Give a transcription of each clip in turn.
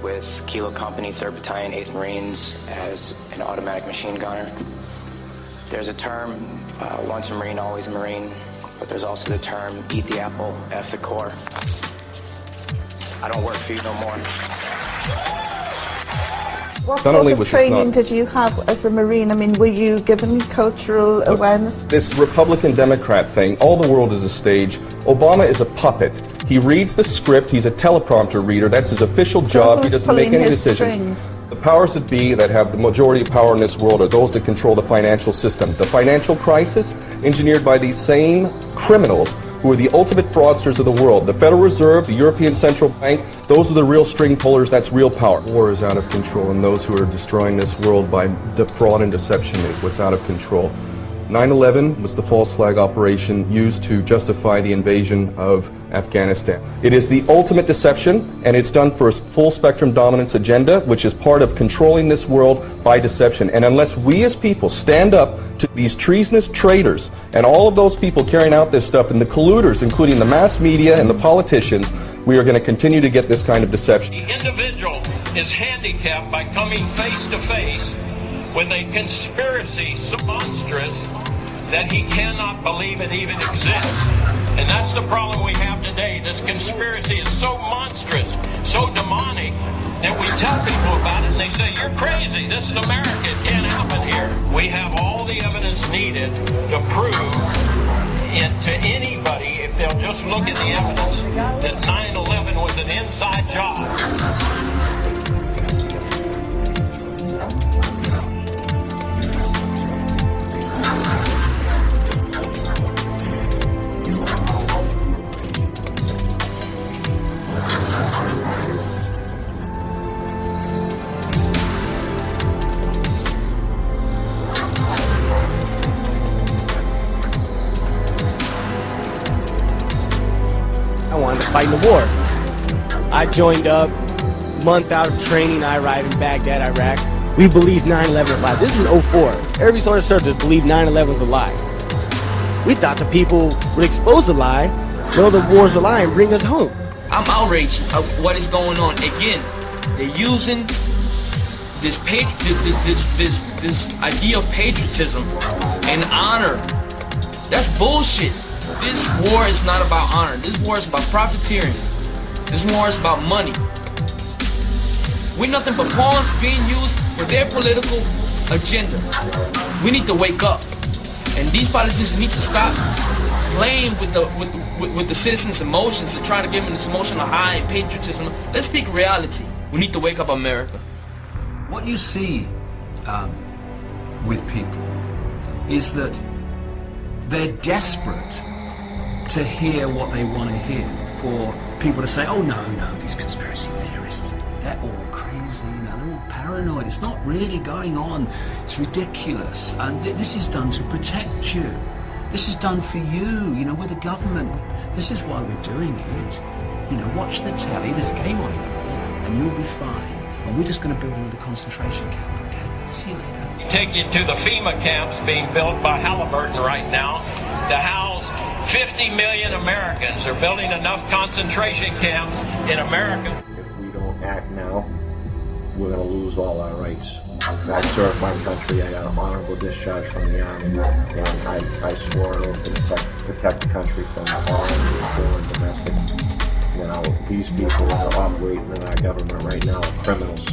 with Kilo Company, 3rd Battalion, 8th Marines as an automatic machine gunner. There's a term, once a Marine, always a Marine, but there's also the term, eat the apple, F the Corps. I don't work for you no more. What sort of training did you have as a Marine? I mean, were you given cultural awareness? This Republican-Democrat thing, all the world is a stage. Obama is a puppet. He reads the script, he's a teleprompter reader, that's his official job, he doesn't make any decisions. Strings? The powers that be that have the majority of power in this world are those that control the financial system. The financial crisis engineered by these same criminals who are the ultimate fraudsters of the world. The Federal Reserve, the European Central Bank, those are the real string pullers, that's real power. War is out of control, and those who are destroying this world by fraud and deception is what's out of control. 9/11 was the false flag operation used to justify the invasion of Afghanistan. It is the ultimate deception, and it's done for a full spectrum dominance agenda, which is part of controlling this world by deception. And unless we as people stand up to these treasonous traitors and all of those people carrying out this stuff and the colluders, including the mass media and the politicians, we are going to continue to get this kind of deception. The individual is handicapped by coming face to face with a conspiracy so monstrous that he cannot believe it even exists. And that's the problem we have today. This conspiracy is so monstrous, so demonic, that we tell people about it and they say, you're crazy, this is America, it can't happen here. We have all the evidence needed to prove it to anybody, if they'll just look at the evidence, that 9/11 was an inside job. I wanted to fight in the war. I joined up, month out of training, I arrived in Baghdad, Iraq. We believed 9/11 was a lie. This is 04. Every sort of searchers believed 9/11 was a lie. We thought the people would expose the lie, know the war's a lie, and bring us home. I'm outraged at what is going on. Again, they're using this idea of patriotism and honor. That's bullshit. This war is not about honor. This war is about profiteering. This war is about money. We're nothing but pawns being used for their political agenda. We need to wake up, and these politicians need to stop playing with the citizens' emotions to try to give them this emotional high and patriotism. Let's speak reality. We need to wake up America. What you see with people is that they're desperate to hear what they want to hear. For people to say, oh no, these conspiracy theorists, they're all crazy, they're all paranoid, it's not really going on, it's ridiculous, and this is done to protect you. This is done for you, we're the government. This is why we're doing it. Watch the telly, there's a game on in a minute, and you'll be fine. And we're just going to build another concentration camp, okay? See you later. Take you to the FEMA camps being built by Halliburton right now to house 50 million Americans. They're building enough concentration camps in America. If we don't act now, we're going to lose all our rights. I served my country, I got an honorable discharge from the Army, and I swore an oath to protect the country from all foreign and domestic. These people that are operating in our government right now are criminals.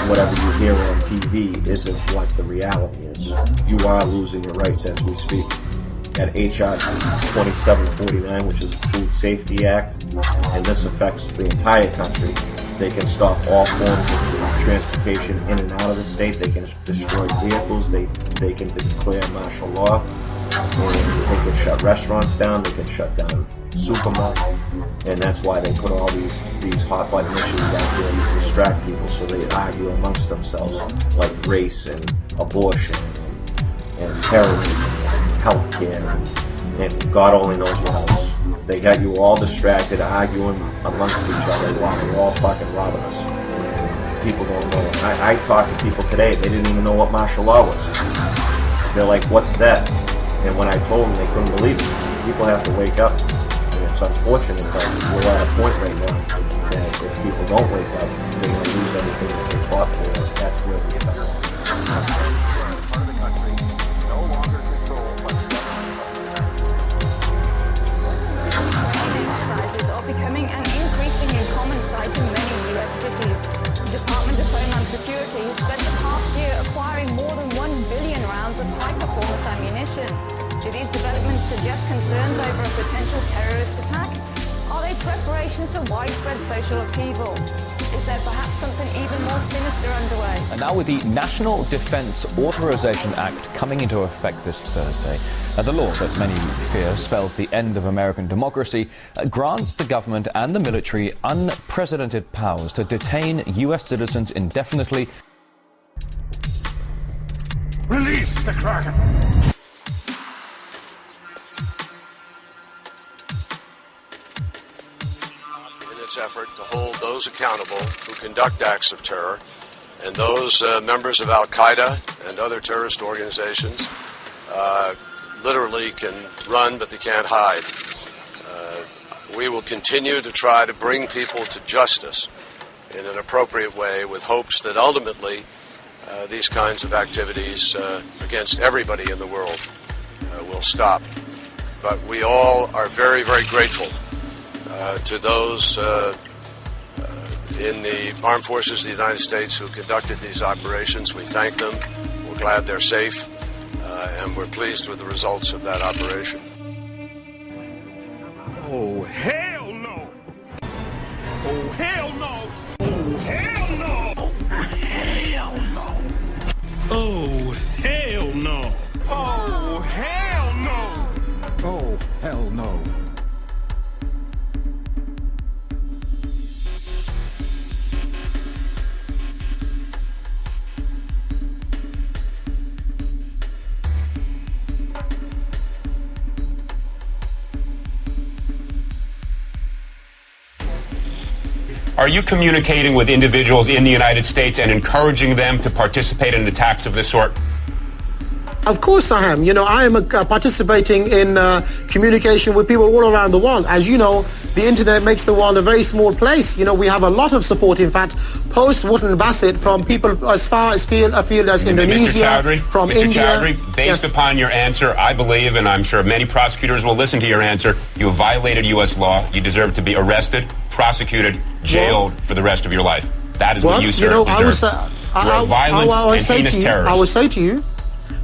Whatever you hear on TV isn't what the reality is. You are losing your rights as we speak. At H.R. 2749, which is the Food Safety Act, and this affects the entire country, they can stop all forms of transportation in and out of the state. They can destroy vehicles. They can declare martial law. And they can shut restaurants down. They can shut down supermarkets. And that's why they put all these hot button issues out there to distract people, so they argue amongst themselves, like race and abortion and terrorism and healthcare and God only knows what else. They got you all distracted, arguing amongst each other while they're all fucking robbing us. People don't know. I talked to people today, they didn't even know what martial law was. They're like, what's that? And when I told them, they couldn't believe it. People have to wake up. it's unfortunate, but we're at a point right now that if people don't wake up, they're going to lose everything that they fought for. That's where we get that. Part of the country no longer controlled by the exercises are becoming an increasingly common sight in many U.S. cities. The Department of Homeland Security spent the past year acquiring more than 1 billion rounds of high-performance ammunition. Do these developments suggest concerns over a potential terrorist attack? Are they preparations for widespread social upheaval? Is there perhaps something even more sinister underway? And now with the National Defense Authorization Act coming into effect this Thursday, the law that many fear spells the end of American democracy grants the government and the military unprecedented powers to detain U.S. citizens indefinitely. Release the Kraken! Effort to hold those accountable who conduct acts of terror, and those members of Al-Qaeda and other terrorist organizations literally can run, but they can't hide. We will continue to try to bring people to justice in an appropriate way, with hopes that ultimately these kinds of activities against everybody in the world will stop. But we all are very, very grateful to those in the armed forces of the United States who conducted these operations. We thank them. We're glad they're safe, and we're pleased with the results of that operation. Oh, hell no! Oh, hell no! Oh, hell no! Oh, hell no! Oh, hell no! Oh, hell no! Oh, hell no! Are you communicating with individuals in the United States and encouraging them to participate in attacks of this sort? Of course I am. You know, I am participating in communication with people all around the world. As you know, the internet makes the world a very small place. You know, we have a lot of support, in fact, post-Wotton Bassett, from people as far afield as Indonesia, from Mr. India. Chowdhury, based upon your answer, I believe, and I'm sure many prosecutors will listen to your answer, you have violated U.S. law. You deserve to be arrested, prosecuted, jailed for the rest of your life. That is what you, sir, deserve. You're a violent and heinous terrorist. I will say to you,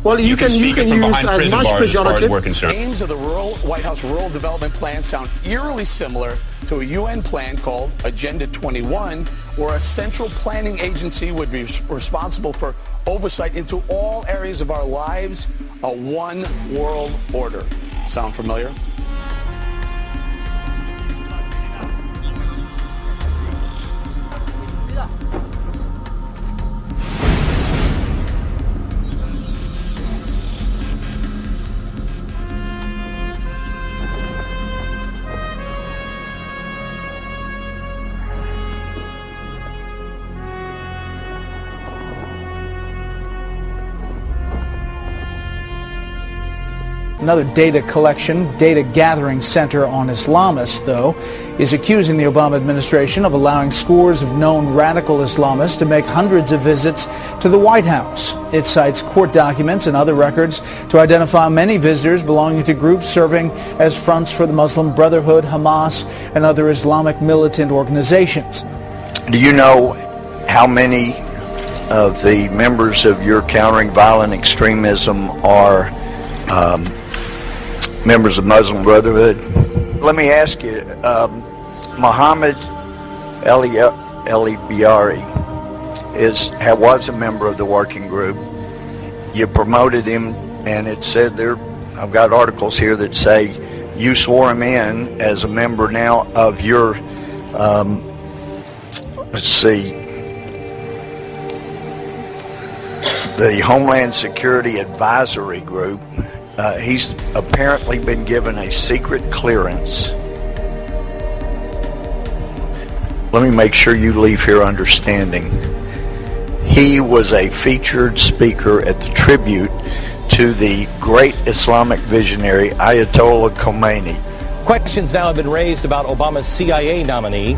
well, you can use as much pejorative. Aims of the White House Rural Development Plan sound eerily similar to a UN plan called Agenda 21, where a central planning agency would be responsible for oversight into all areas of our lives, a one world order. Sound familiar? Another data collection, data gathering center on Islamists, though, is accusing the Obama administration of allowing scores of known radical Islamists to make hundreds of visits to the White House. It cites court documents and other records to identify many visitors belonging to groups serving as fronts for the Muslim Brotherhood, Hamas, and other Islamic militant organizations. Do you know how many of the members of your Countering Violent Extremism are members of Muslim Brotherhood? Let me ask you, Mohammed Biari was a member of the working group. You promoted him, and it said there, I've got articles here that say you swore him in as a member now of your, the Homeland Security Advisory Group. He's apparently been given a secret clearance. Let me make sure you leave here understanding. He was a featured speaker at the tribute to the great Islamic visionary Ayatollah Khomeini Questions now have been raised about Obama's CIA nominee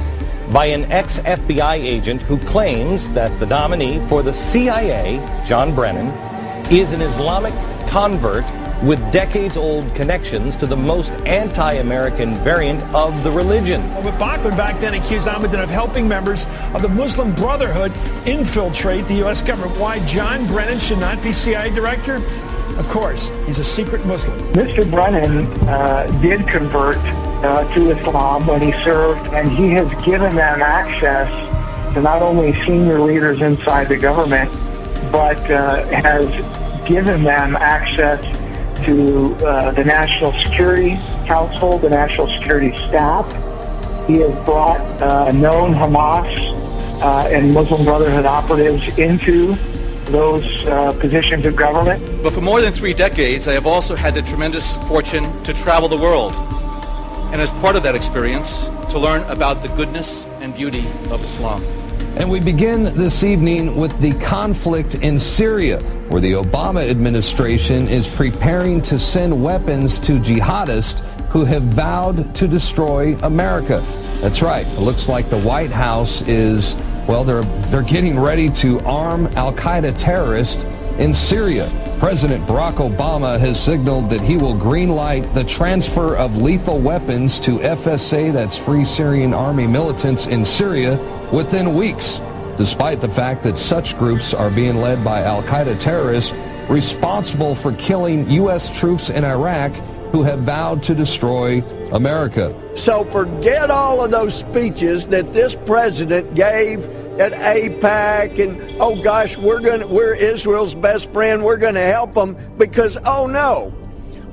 by an ex-FBI agent who claims that the nominee for the CIA, John Brennan, is an Islamic convert with decades-old connections to the most anti-American variant of the religion. But Bachman back then accused Ahmadinejad of helping members of the Muslim Brotherhood infiltrate the U.S. government. Why John Brennan should not be CIA director? Of course, he's a secret Muslim. Mr. Brennan did convert to Islam when he served, and he has given them access to not only senior leaders inside the government, but has given them access to the National Security Council, the National Security Staff. He has brought known Hamas and Muslim Brotherhood operatives into those positions of government. But for more than 3 decades, I have also had the tremendous fortune to travel the world, and as part of that experience, to learn about the goodness and beauty of Islam. And we begin this evening with the conflict in Syria, where the Obama administration is preparing to send weapons to jihadists who have vowed to destroy America. That's right. It looks like the White House is, well, they're getting ready to arm al-Qaeda terrorists in Syria. President Barack Obama has signaled that he will greenlight the transfer of lethal weapons to FSA, that's Free Syrian Army militants in Syria, within weeks, despite the fact that such groups are being led by al-Qaeda terrorists responsible for killing U.S. troops in Iraq who have vowed to destroy America. So forget all of those speeches that this president gave at AIPAC and, oh gosh, we're Israel's best friend, we're going to help them, because, oh no,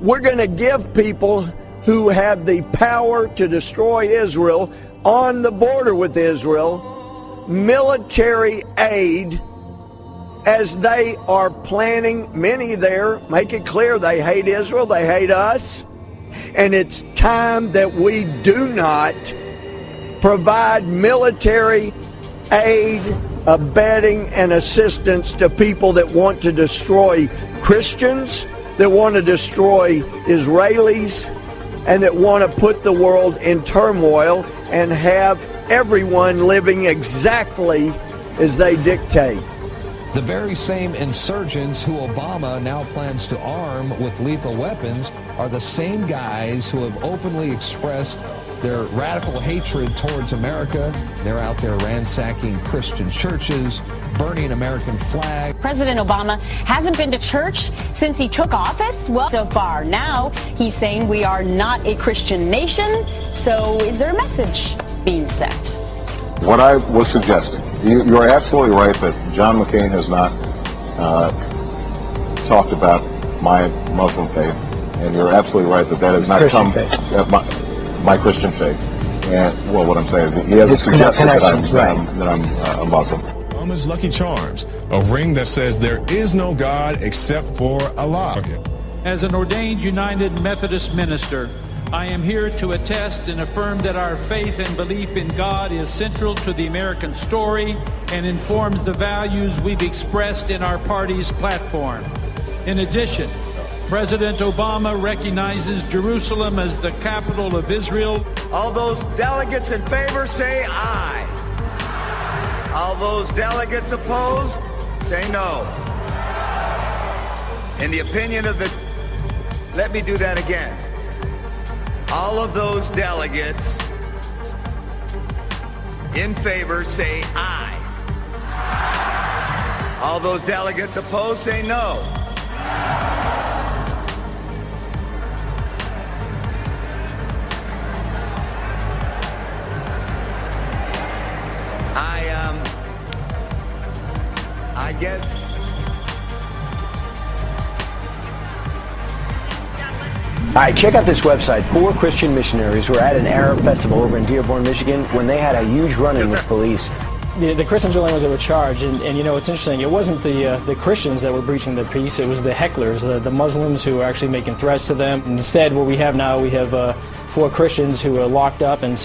we're going to give people who have the power to destroy Israel on the border with Israel military aid as they are planning. Many there make it clear they hate Israel, they hate us, and it's time that we do not provide military aid, abetting, and assistance to people that want to destroy Christians, that want to destroy Israelis, and that want to put the world in turmoil and have everyone living exactly as they dictate. The very same insurgents who Obama now plans to arm with lethal weapons are the same guys who have openly expressed their radical hatred towards America. They're out there ransacking Christian churches, burning American flags. President Obama hasn't been to church since he took office. Well, so far now, he's saying we are not a Christian nation. So is there a message being sent? What I was suggesting, you're absolutely right that John McCain has not talked about my Muslim faith, and you're absolutely right that has not come my Christian faith. And well, what I'm saying is he hasn't suggested that I'm a Muslim. Obama's Lucky Charms, a ring that says there is no God except for Allah. Okay. As an ordained United Methodist minister, I am here to attest and affirm that our faith and belief in God is central to the American story and informs the values we've expressed in our party's platform. In addition, President Obama recognizes Jerusalem as the capital of Israel. All those delegates in favor say aye. All those delegates opposed say no. In the opinion of the... Let me do that again. All of those delegates in favor say aye. All those delegates opposed say no. I guess. All right, check out this website. 4 Christian missionaries were at an Arab festival over in Dearborn, Michigan, when they had a huge run-in with police. The Christians were the ones that were charged, and you know, it's interesting, it wasn't the Christians that were breaching the peace, it was the hecklers, the Muslims who were actually making threats to them. Instead, what we have now, we have 4 Christians who are locked up and